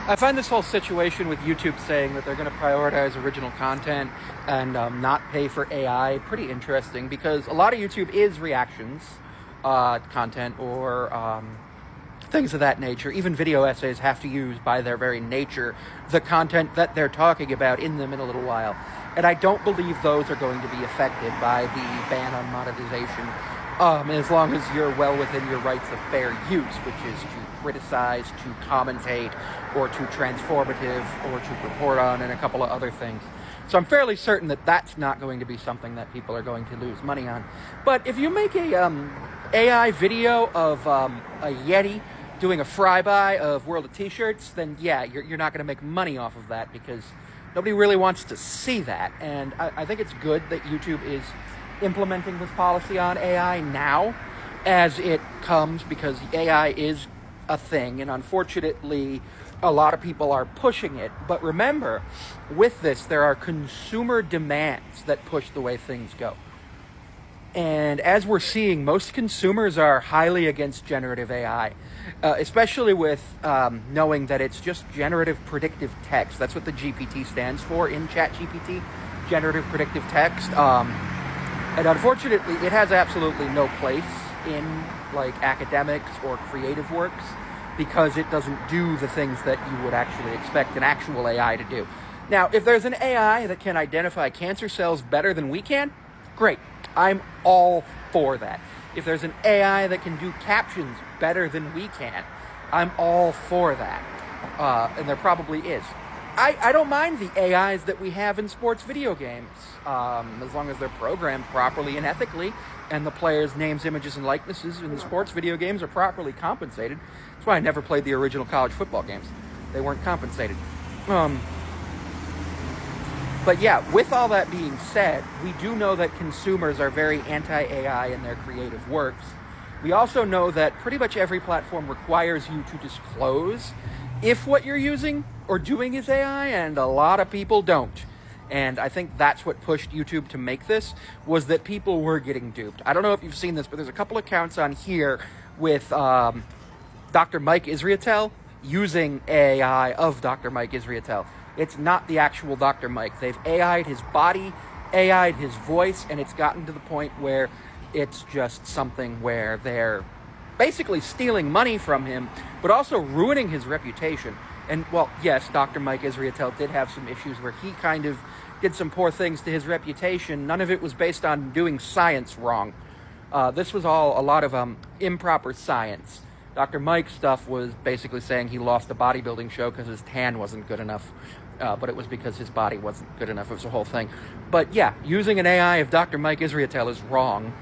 I find this whole situation with YouTube saying that they're going to prioritize original content and not pay for AI pretty interesting, because a lot of YouTube is reactions content or things of that nature. Even video essays have to use, by their very nature, the content that they're talking about in them in a little while. And I don't believe those are going to be affected by the ban on monetization, as long as you're well within your rights of fair use, which is to criticize, to commentate, or to transformative, or to report on, and a couple of other things. So I'm fairly certain that that's not going to be something that people are going to lose money on. But if you make a AI video of a Yeti doing a flyby of World of T-shirts, then yeah, you're not going to make money off of that, because nobody really wants to see that. And I think it's good that YouTube is implementing this policy on AI now as it comes, because AI is a thing, and unfortunately a lot of people are pushing it. But remember, with this, there are consumer demands that push the way things go. And as we're seeing, most consumers are highly against generative AI, especially with knowing that it's just generative predictive text. That's what the GPT stands for in ChatGPT, generative predictive text. And unfortunately, it has absolutely no place in like academics or creative works, because it doesn't do the things that you would actually expect an actual AI to do. Now, if there's an AI that can identify cancer cells better than we can, great. I'm all for that. If there's an AI that can do captions better than we can, I'm all for that. And there probably is. I don't mind the AIs that we have in sports video games, as long as they're programmed properly and ethically, and the players' names, images, and likenesses in the sports video games are properly compensated. That's why I never played the original college football games. They weren't compensated. But yeah, with all that being said, we do know that consumers are very anti-AI in their creative works. We also know that pretty much every platform requires you to disclose if what you're using or doing is AI, and a lot of people don't. And I think that's what pushed YouTube to make this, was that people were getting duped. I don't know if you've seen this, but there's a couple accounts on here with Dr. Mike Israetel using AI of Dr. Mike Israetel. It's not the actual Dr. Mike. They've AI'd his body, AI'd his voice, and it's gotten to the point where it's just something where they're basically stealing money from him, but also ruining his reputation. And, well, yes, Dr. Mike Israetel did have some issues where he kind of did some poor things to his reputation. None of it was based on doing science wrong. This was all a lot of improper science. Dr. Mike's stuff was basically saying he lost the bodybuilding show because his tan wasn't good enough. But it was because his body wasn't good enough. It was a whole thing. But yeah, using an AI of Dr. Mike Israetel is wrong.